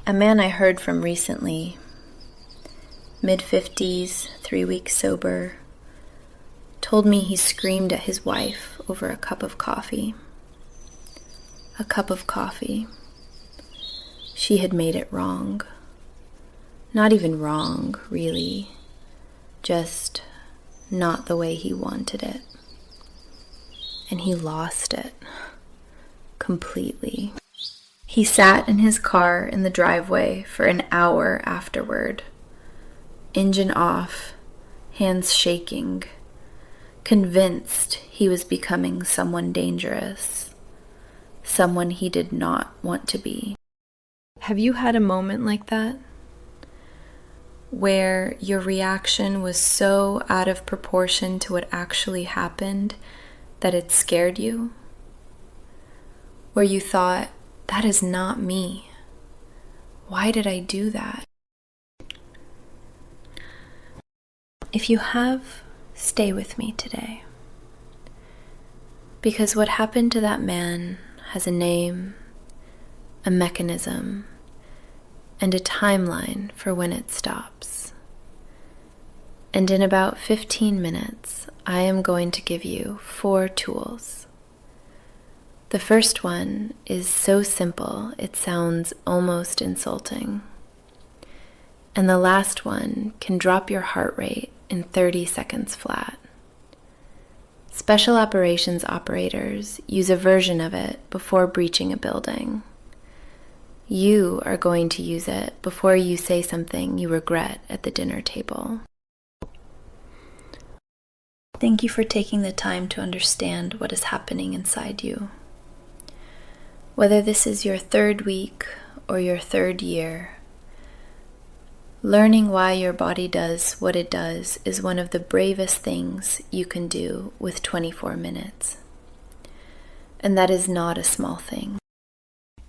A man I heard from recently, mid-50s, 3 weeks sober, told me he screamed at his wife over a cup of coffee. A cup of coffee. She had made it wrong. Not even wrong, really. Just not the way he wanted it. And he lost it. Completely. He sat in his car in the driveway for an hour afterward. Engine off, hands shaking, convinced he was becoming someone dangerous, someone he did not want to be. Have you had a moment like that? Where your reaction was so out of proportion to what actually happened that it scared you? Where you thought, that is not me. Why did I do that? If you have, stay with me today. Because what happened to that man has a name, a mechanism, and a timeline for when it stops. And in about 15 minutes, I am going to give you 4 tools. The first one is so simple it sounds almost insulting. And the last one can drop your heart rate in 30 seconds flat. Special operations operators use a version of it before breaching a building. You are going to use it before you say something you regret at the dinner table. Thank you for taking the time to understand what is happening inside you. Whether this is your 3rd week or your 3rd year, learning why your body does what it does is one of the bravest things you can do with 24 minutes. And that is not a small thing.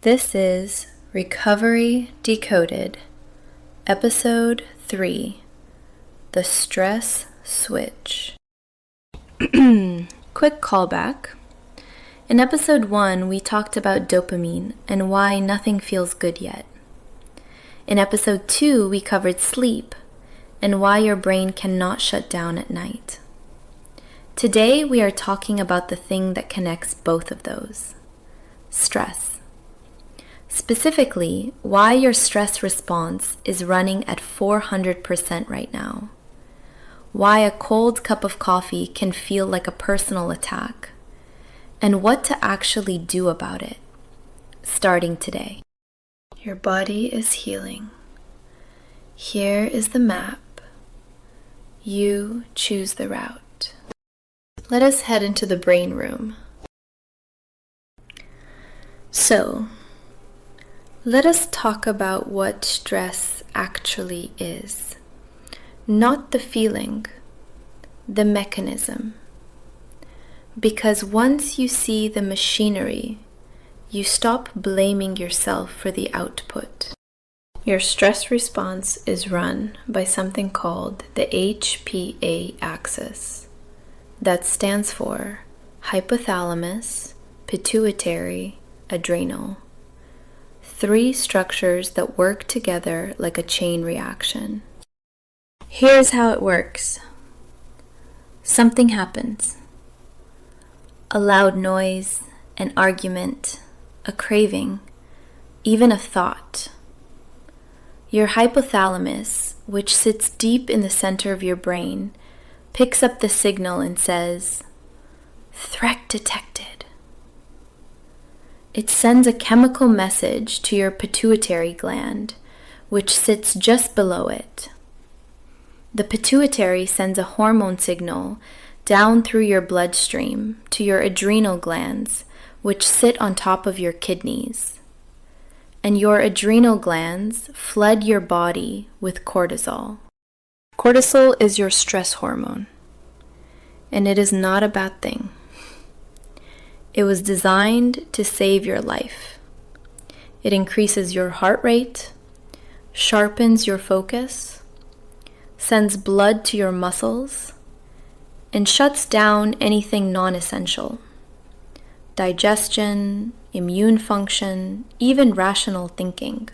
This is Recovery Decoded, Episode 3, The Stress Switch. Quick callback. In episode 1, we talked about dopamine and why nothing feels good yet. In episode 2, we covered sleep and why your brain cannot shut down at night. Today, we are talking about the thing that connects both of those: stress. Specifically, why your stress response is running at 400% right now. Why a cold cup of coffee can feel like a personal attack. And what to actually do about it, starting today. Your body is healing. Here is the map. You choose the route. Let us head into the brain room. So, let us talk about what stress actually is. Not the feeling, the mechanism. Because once you see the machinery, you stop blaming yourself for the output. Your stress response is run by something called the HPA axis. That stands for hypothalamus, pituitary, adrenal. 3 structures that work together like a chain reaction. Here's how it works. Something happens. A loud noise, an argument, a craving, even a thought. Your hypothalamus, which sits deep in the center of your brain, picks up the signal and says, "Threat detected." It sends a chemical message to your pituitary gland, which sits just below it. The pituitary sends a hormone signal down through your bloodstream to your adrenal glands, which sit on top of your kidneys. And your adrenal glands flood your body with cortisol. Cortisol is your stress hormone, and it is not a bad thing. It was designed to save your life. It increases your heart rate, sharpens your focus, sends blood to your muscles, and shuts down anything non-essential. Digestion, immune function, even rational thinking.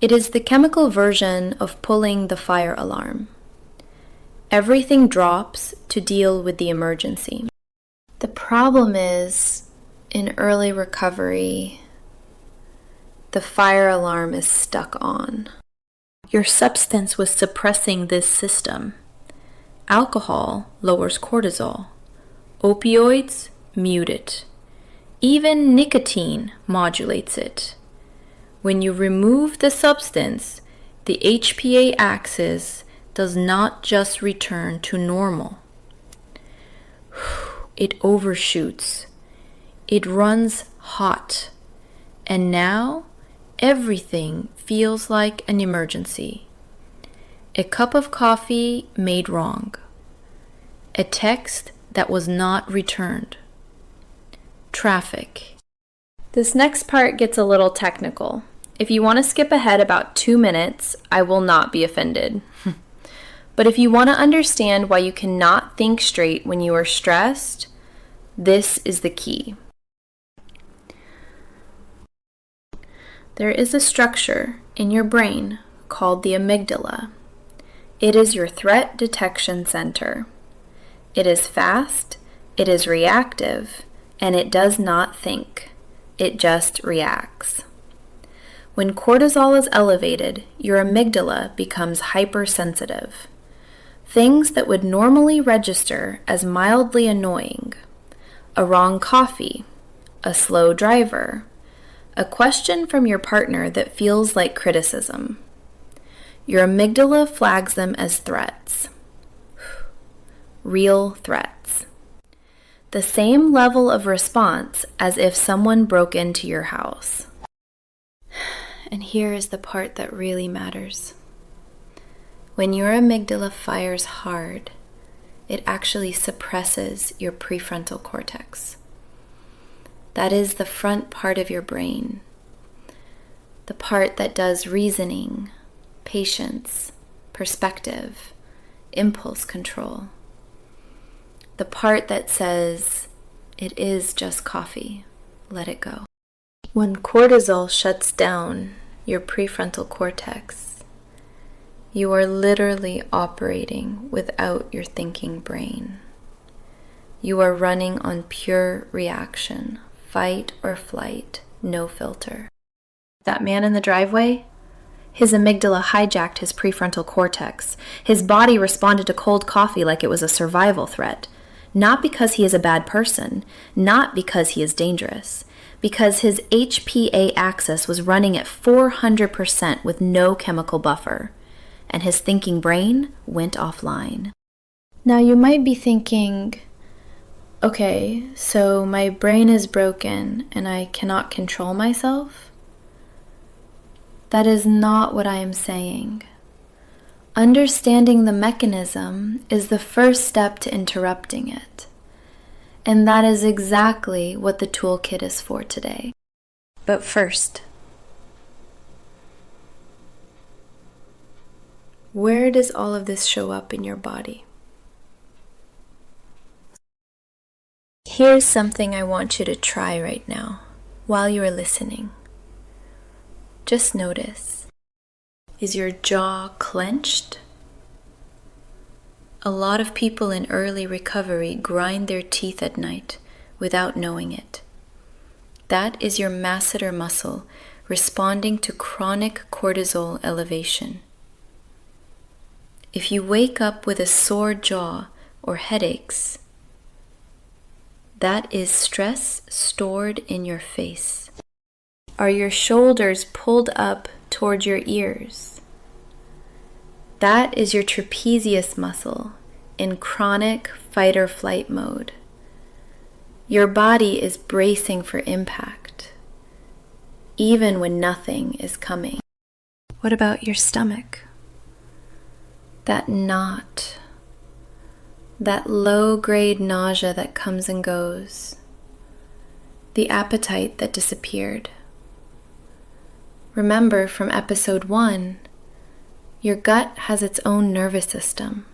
It is the chemical version of pulling the fire alarm. Everything drops to deal with the emergency. The problem is, in early recovery, the fire alarm is stuck on. Your substance was suppressing this system. Alcohol lowers cortisol. Opioids mute it. Even nicotine modulates it. When you remove the substance, the HPA axis does not just return to normal. It overshoots. It runs hot. And now everything feels like an emergency. A cup of coffee made wrong. A text that was not returned. Traffic. This next part gets a little technical. If you want to skip ahead about 2 minutes, I will not be offended. But if you want to understand why you cannot think straight when you are stressed, this is the key. There is a structure in your brain called the amygdala. It is your threat detection center. It is fast, it is reactive, and it does not think. It just reacts. When cortisol is elevated, your amygdala becomes hypersensitive. Things that would normally register as mildly annoying, a wrong coffee, a slow driver, a question from your partner that feels like criticism. Your amygdala flags them as threats. Real threats. The same level of response as if someone broke into your house. And here is the part that really matters. When your amygdala fires hard, it actually suppresses your prefrontal cortex. That is the front part of your brain, the part that does reasoning, patience, perspective, impulse control. The part that says, it is just coffee, let it go. When cortisol shuts down your prefrontal cortex, you are literally operating without your thinking brain. You are running on pure reaction, fight or flight, no filter. That man in the driveway? His amygdala hijacked his prefrontal cortex. His body responded to cold coffee like it was a survival threat. Not because he is a bad person, not because he is dangerous, because his HPA axis was running at 400% with no chemical buffer, and his thinking brain went offline. Now you might be thinking, okay, so my brain is broken and I cannot control myself? That is not what I am saying. Understanding the mechanism is the first step to interrupting it. And that is exactly what the toolkit is for today. But first, where does all of this show up in your body? Here's something I want you to try right now while you are listening. Just notice. Is your jaw clenched? A lot of people in early recovery grind their teeth at night without knowing it. That is your masseter muscle responding to chronic cortisol elevation. If you wake up with a sore jaw or headaches, that is stress stored in your face. Are your shoulders pulled up toward your ears? That is your trapezius muscle in chronic fight or flight mode. Your body is bracing for impact, even when nothing is coming. What about your stomach? That knot, that low-grade nausea that comes and goes, the appetite that disappeared. Remember from episode 1, your gut has its own nervous system.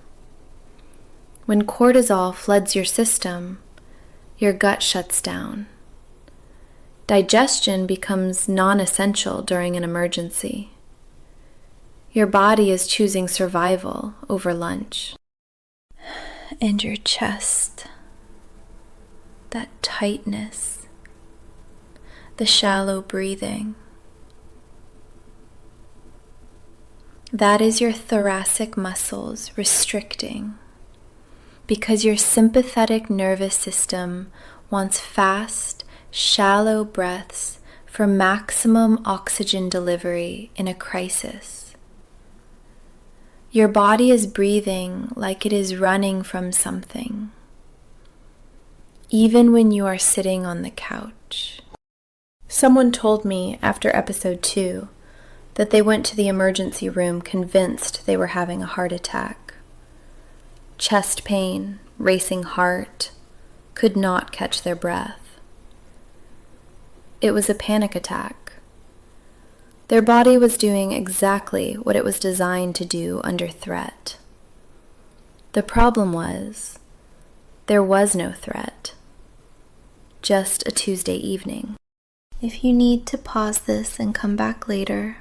When cortisol floods your system, your gut shuts down. Digestion becomes non-essential during an emergency. Your body is choosing survival over lunch. And your chest, that tightness, the shallow breathing. That is your thoracic muscles restricting because your sympathetic nervous system wants fast, shallow breaths for maximum oxygen delivery in a crisis. Your body is breathing like it is running from something, even when you are sitting on the couch. Someone told me after episode 2 that they went to the emergency room convinced they were having a heart attack. Chest pain, racing heart, could not catch their breath. It was a panic attack. Their body was doing exactly what it was designed to do under threat. The problem was, there was no threat, just a Tuesday evening. If you need to pause this and come back later,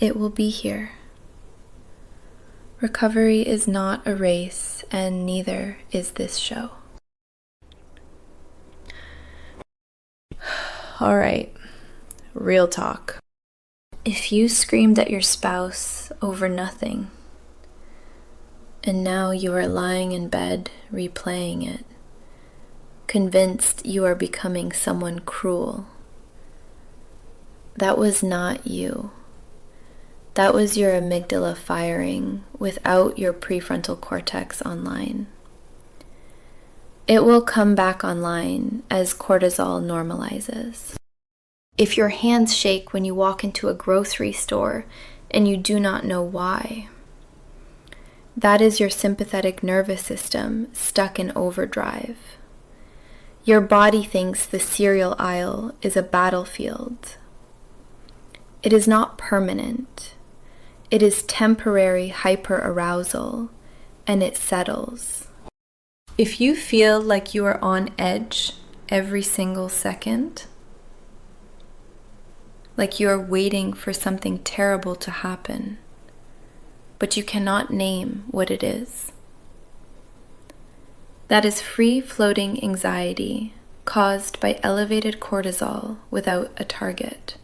it will be here. Recovery is not a race, and neither is this show. All right, real talk. If you screamed at your spouse over nothing, and now you are lying in bed replaying it, convinced you are becoming someone cruel, that was not you. That was your amygdala firing without your prefrontal cortex online. It will come back online as cortisol normalizes. If your hands shake when you walk into a grocery store and you do not know why, that is your sympathetic nervous system stuck in overdrive. Your body thinks the cereal aisle is a battlefield. It is not permanent. It is temporary hyperarousal, and it settles. If you feel like you are on edge every single second, like you are waiting for something terrible to happen, but you cannot name what it is, that is free-floating anxiety caused by elevated cortisol without a target.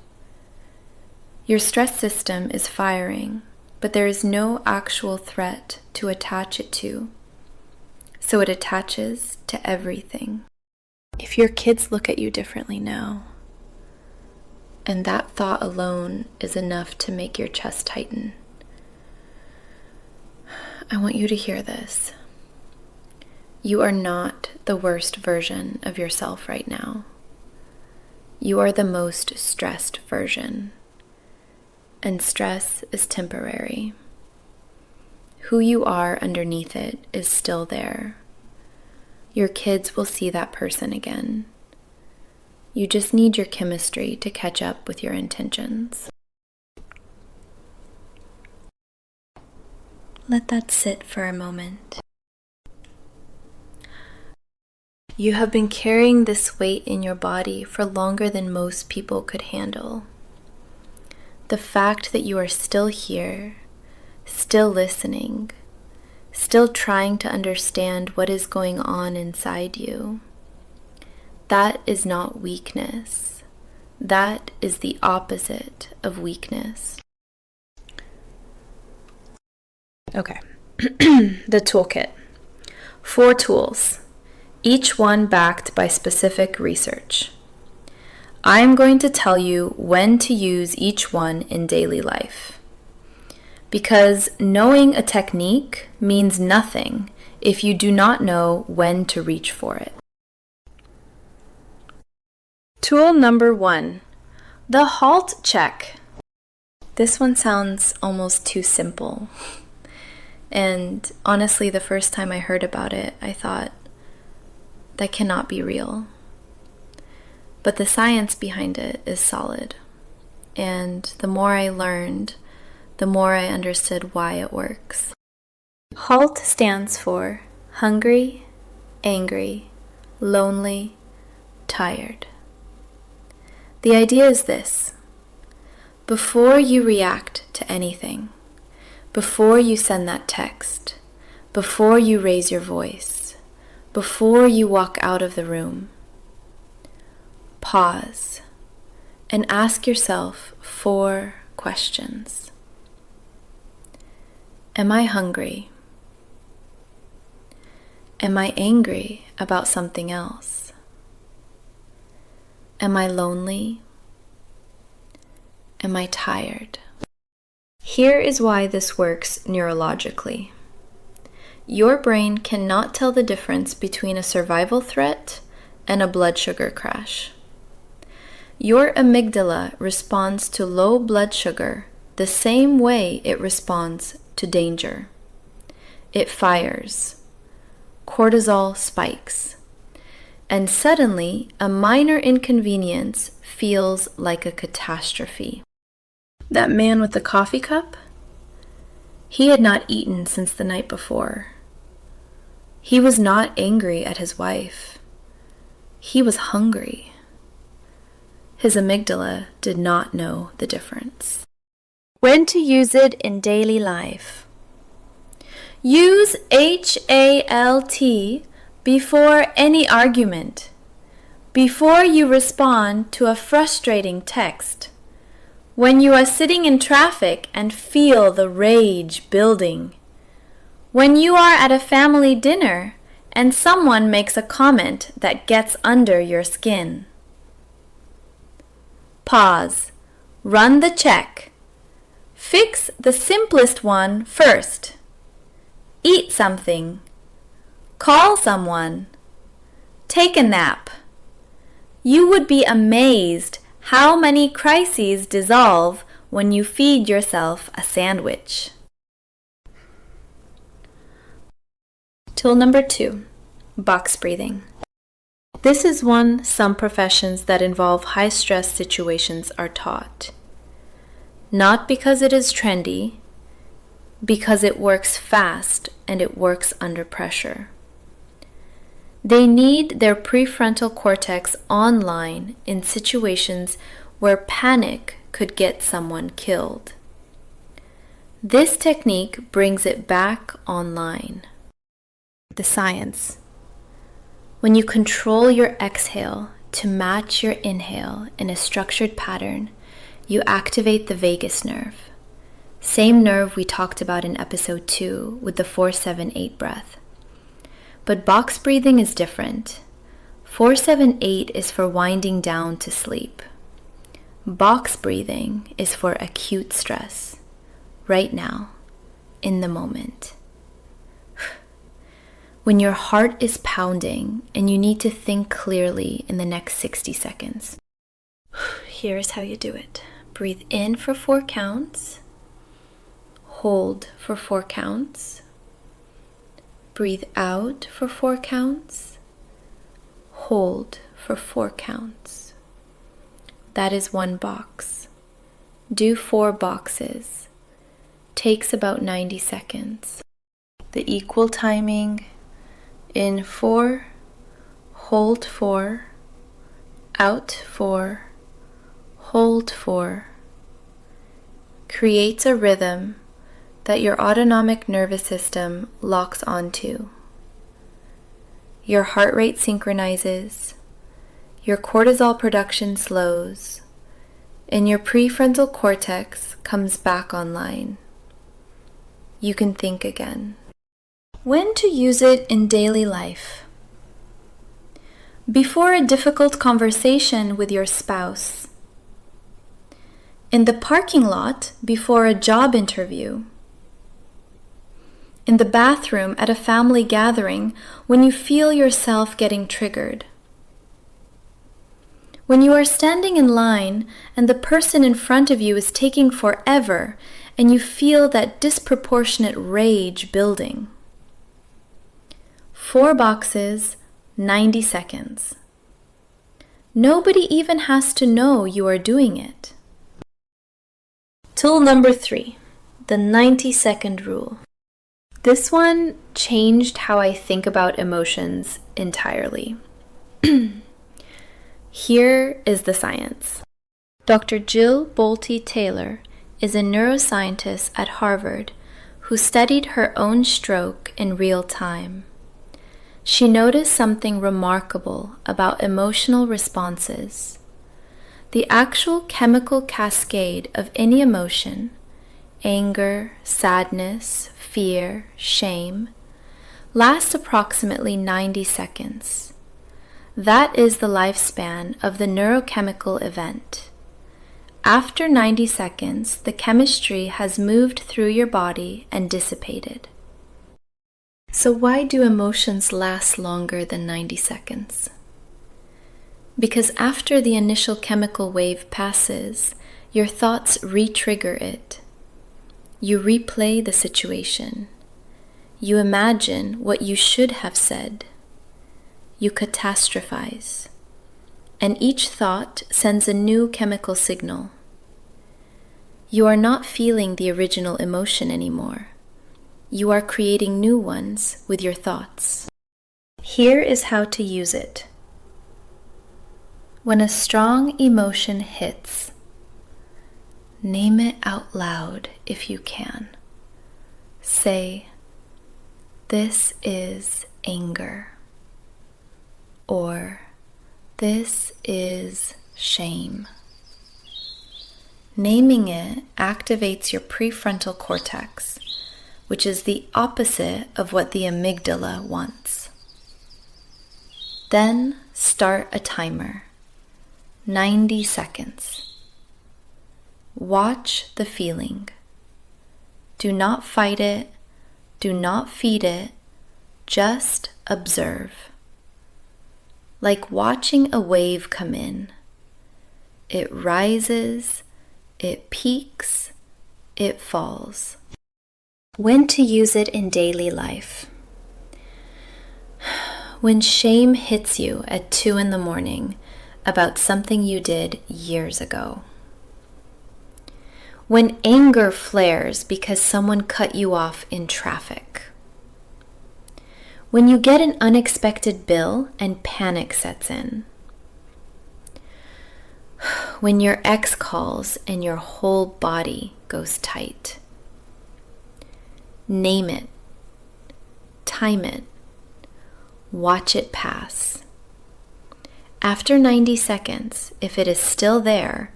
Your stress system is firing, but there is no actual threat to attach it to, so it attaches to everything. If your kids look at you differently now, and that thought alone is enough to make your chest tighten, I want you to hear this. You are not the worst version of yourself right now. You are the most stressed version. And stress is temporary. Who you are underneath it is still there. Your kids will see that person again. You just need your chemistry to catch up with your intentions. Let that sit for a moment. You have been carrying this weight in your body for longer than most people could handle. The fact that you are still here, still listening, still trying to understand what is going on inside you, that is not weakness. That is the opposite of weakness. Okay, the toolkit. 4 tools, each one backed by specific research. I am going to tell you when to use each one in daily life. Because knowing a technique means nothing if you do not know when to reach for it. Tool number 1, the halt check. This one sounds almost too simple. And honestly, the first time I heard about it, I thought, that cannot be real. But the science behind it is solid. And the more I learned, the more I understood why it works. HALT stands for hungry, angry, lonely, tired. The idea is this. Before you react to anything, before you send that text, before you raise your voice, before you walk out of the room, pause and ask yourself 4 questions. Am I hungry? Am I angry about something else? Am I lonely? Am I tired? Here is why this works neurologically. Your brain cannot tell the difference between a survival threat and a blood sugar crash. Your amygdala responds to low blood sugar the same way it responds to danger. It fires. Cortisol spikes. And suddenly, a minor inconvenience feels like a catastrophe. That man with the coffee cup? He had not eaten since the night before. He was not angry at his wife. He was hungry. His amygdala did not know the difference. When to use it in daily life. Use HALT before any argument, before you respond to a frustrating text, when you are sitting in traffic and feel the rage building, when you are at a family dinner and someone makes a comment that gets under your skin. Pause. Run the check. Fix the simplest one first. Eat something. Call someone. Take a nap. You would be amazed how many crises dissolve when you feed yourself a sandwich. Tool number 2, box breathing. This is one some professions that involve high-stress situations are taught. Not because it is trendy, because it works fast and it works under pressure. They need their prefrontal cortex online in situations where panic could get someone killed. This technique brings it back online. The science. When you control your exhale to match your inhale in a structured pattern, you activate the vagus nerve. Same nerve we talked about in episode 2 with the 4-7-8 breath. But box breathing is different. 4-7-8 is for winding down to sleep. Box breathing is for acute stress, right now, in the moment. When your heart is pounding and you need to think clearly in the next 60 seconds. Here's how you do it. Breathe in for 4 counts. Hold for 4 counts. Breathe out for 4 counts. Hold for 4 counts. That is 1 box. Do 4 boxes. Takes about 90 seconds. The equal timing: in 4, hold 4, out 4, hold 4, creates a rhythm that your autonomic nervous system locks onto. Your heart rate synchronizes, your cortisol production slows, and your prefrontal cortex comes back online. You can think again. When to use it in daily life. Before a difficult conversation with your spouse. In the parking lot before a job interview. In the bathroom at a family gathering when you feel yourself getting triggered. When you are standing in line and the person in front of you is taking forever and you feel that disproportionate rage building. 4 boxes, 90 seconds. Nobody even has to know you are doing it. Tool number 3, the 90-second rule. This one changed how I think about emotions entirely. Here is the science. Dr. Jill Bolte Taylor is a neuroscientist at Harvard who studied her own stroke in real time. She noticed something remarkable about emotional responses. The actual chemical cascade of any emotion, anger, sadness, fear, shame, lasts approximately 90 seconds. That is the lifespan of the neurochemical event. After 90 seconds, the chemistry has moved through your body and dissipated. So why do emotions last longer than 90 seconds? Because after the initial chemical wave passes, your thoughts re-trigger it. You replay the situation. You imagine what you should have said. You catastrophize. And each thought sends a new chemical signal. You are not feeling the original emotion anymore. You are creating new ones with your thoughts. Here is how to use it. When a strong emotion hits, name it out loud if you can. Say, "This is anger," or "This is shame." Naming it activates your prefrontal cortex, which is the opposite of what the amygdala wants. Then start a timer, 90 seconds. Watch the feeling. Do not fight it, do not feed it, just observe. Like watching a wave come in. It rises, it peaks, it falls. When to use it in daily life. When shame hits you at 2 a.m. about something you did years ago. When anger flares because someone cut you off in traffic. When you get an unexpected bill and panic sets in. When your ex calls and your whole body goes tight. Name it. Time it. Watch it pass. After 90 seconds, if it is still there,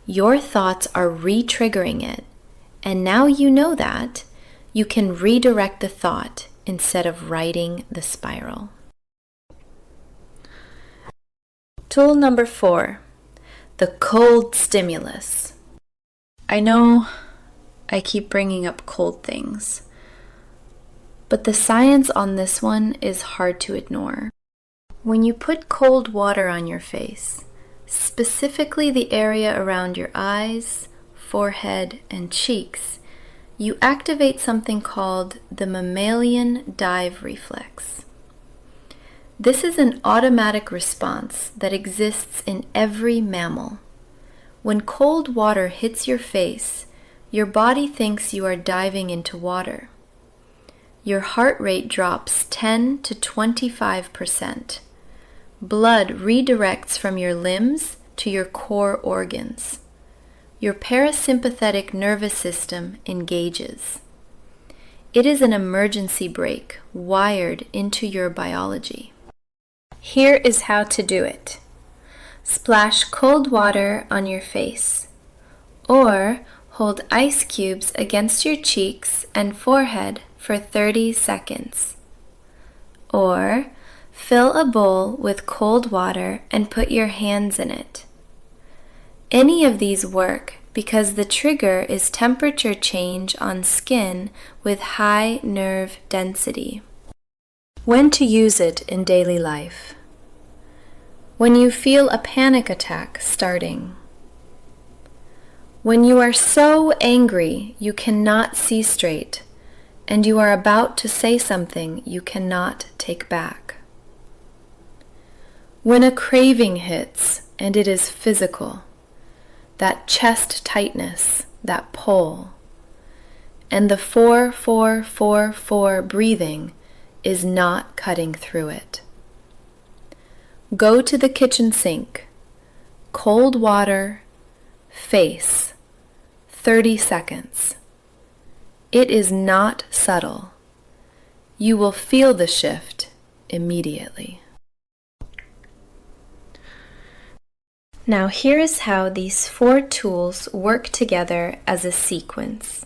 your thoughts are re-triggering it, and now you know that, you can redirect the thought instead of writing the spiral. Tool number 4, the cold stimulus. I know I keep bringing up cold things, but the science on this one is hard to ignore. When you put cold water on your face, specifically the area around your eyes, forehead, and cheeks, you activate something called the mammalian dive reflex. This is an automatic response that exists in every mammal. When cold water hits your face, your body thinks you are diving into water. Your heart rate drops 10 to 25%. Blood redirects from your limbs to your core organs. Your parasympathetic nervous system engages. It is an emergency brake wired into your biology. Here is how to do it. Splash cold water on your face, or hold ice cubes against your cheeks and forehead for 30 seconds. Or fill a bowl with cold water and put your hands in it. Any of these work because the trigger is temperature change on skin with high nerve density. When to use it in daily life. When you feel a panic attack starting. When you are so angry you cannot see straight, and you are about to say something you cannot take back. When a craving hits and it is physical, that chest tightness, that pull, and the 4-4-4-4 breathing is not cutting through it. Go to the kitchen sink, cold water, face, 30 seconds. It is not subtle. You will feel the shift immediately. Now here is how these 4 tools work together as a sequence.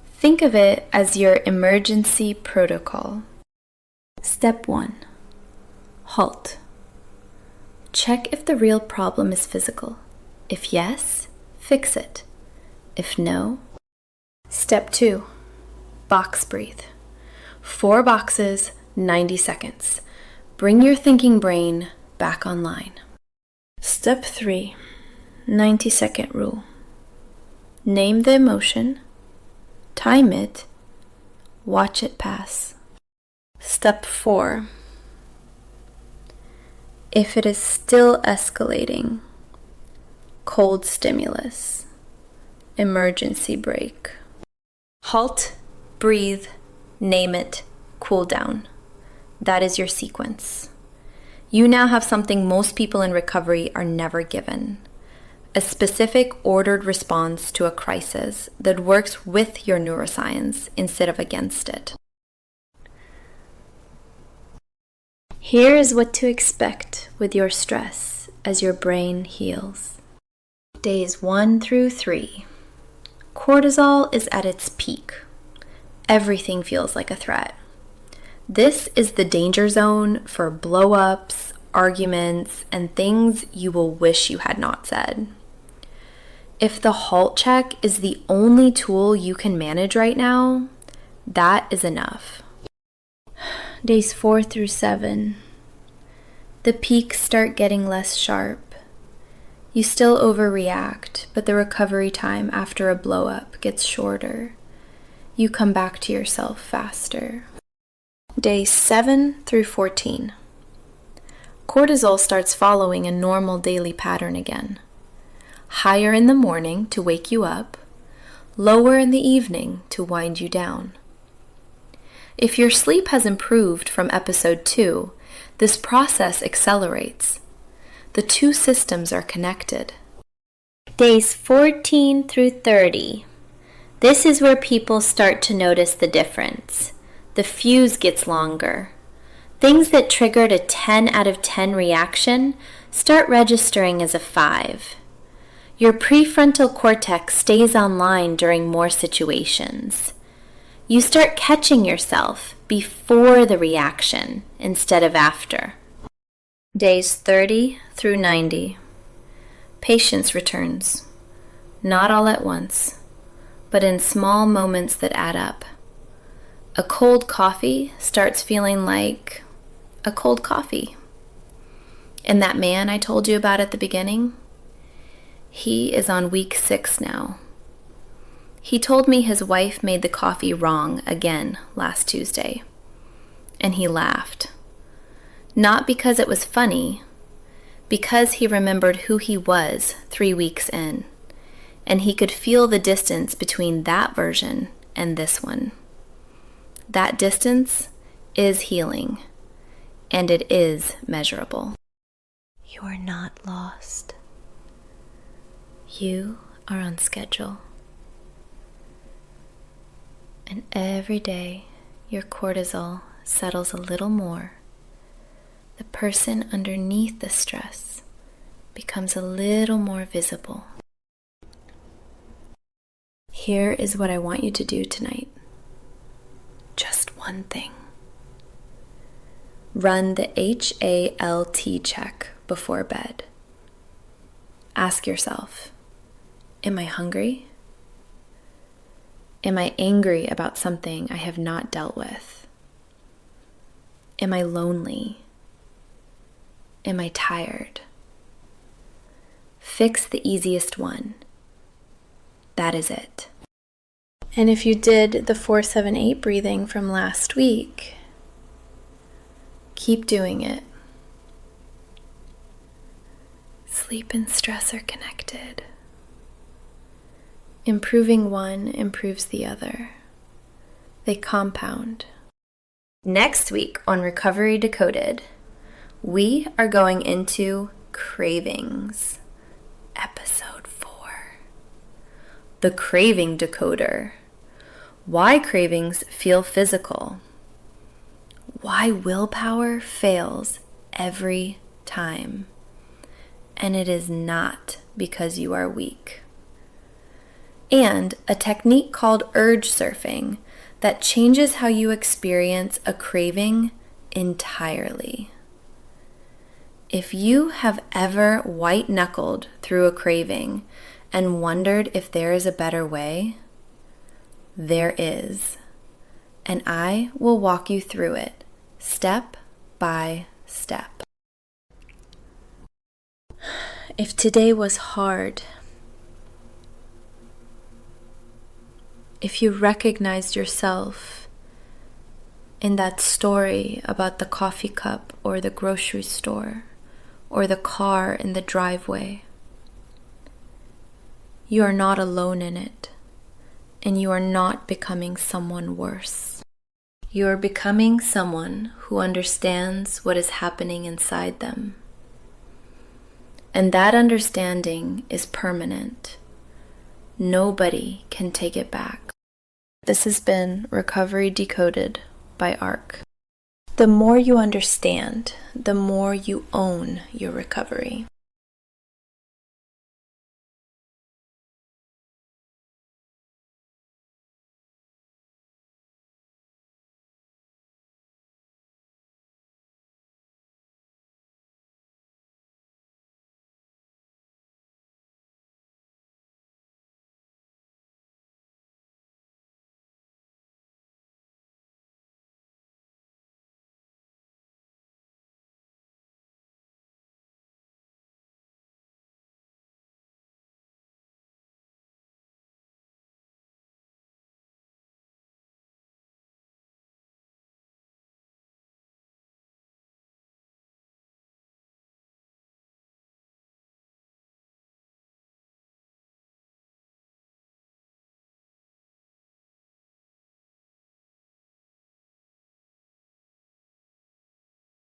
Think of it as your emergency protocol. Step 1. Halt. Check if the real problem is physical. If yes, fix it. If no, Step 2. Box breathe. 4 boxes, 90 seconds. Bring your thinking brain back online. Step 3. 90-second rule. Name the emotion, time it, watch it pass. Step 4. If it is still escalating, cold stimulus, emergency brake. Halt, breathe, name it, cool down. That is your sequence. You now have something most people in recovery are never given. A specific ordered response to a crisis that works with your neuroscience instead of against it. Here is what to expect with your stress as your brain heals. Days 1 through 3. Cortisol is at its peak. Everything feels like a threat. This is the danger zone for blow-ups, arguments, and things you will wish you had not said. If the halt check is the only tool you can manage right now, that is enough. Days 4 through 7. The peaks start getting less sharp. You still overreact, but the recovery time after a blow-up gets shorter. You come back to yourself faster. Days 7 through 14. Cortisol starts following a normal daily pattern again. Higher in the morning to wake you up, lower in the evening to wind you down. If your sleep has improved from episode 2, this process accelerates. The 2 systems are connected. Days 14 through 30. This is where people start to notice the difference. The fuse gets longer. Things that triggered a 10 out of 10 reaction start registering as a 5. Your prefrontal cortex stays online during more situations. You start catching yourself before the reaction instead of after. Days 30 through 90. Patience returns. Not all at once, but in small moments that add up. A cold coffee starts feeling like a cold coffee. And that man I told you about at the beginning, he is on week 6 now. He told me his wife made the coffee wrong again last Tuesday. And he laughed. Not because it was funny, because he remembered who he was 3 weeks in. And he could feel the distance between that version and this one. That distance is healing, and it is measurable. You are not lost. You are on schedule. And every day your cortisol settles a little more. The person underneath the stress becomes a little more visible. Here is what I want you to do tonight. Just one thing. Run the HALT check before bed. Ask yourself, am I hungry? Am I angry about something I have not dealt with? Am I lonely? Am I tired? Fix the easiest one. That is it. And if you did the 4-7-8 breathing from last week, keep doing it. Sleep and stress are connected. Improving one improves the other. They compound. Next week on Recovery Decoded, we are going into cravings. Episode 4. the craving decoder. Why cravings feel physical. Why willpower fails every time. And it is not because you are weak. And a technique called urge surfing that changes how you experience a craving entirely. If you have ever white-knuckled through a craving and wondered if there is a better way, there is. And I will walk you through it, step by step. If today was hard, if you recognized yourself in that story about the coffee cup or the grocery store or the car in the driveway, you are not alone in it, and you are not becoming someone worse. You are becoming someone who understands what is happening inside them. And that understanding is permanent. Nobody can take it back. This has been Recovery Decoded by ARC. The more you understand, the more you own your recovery.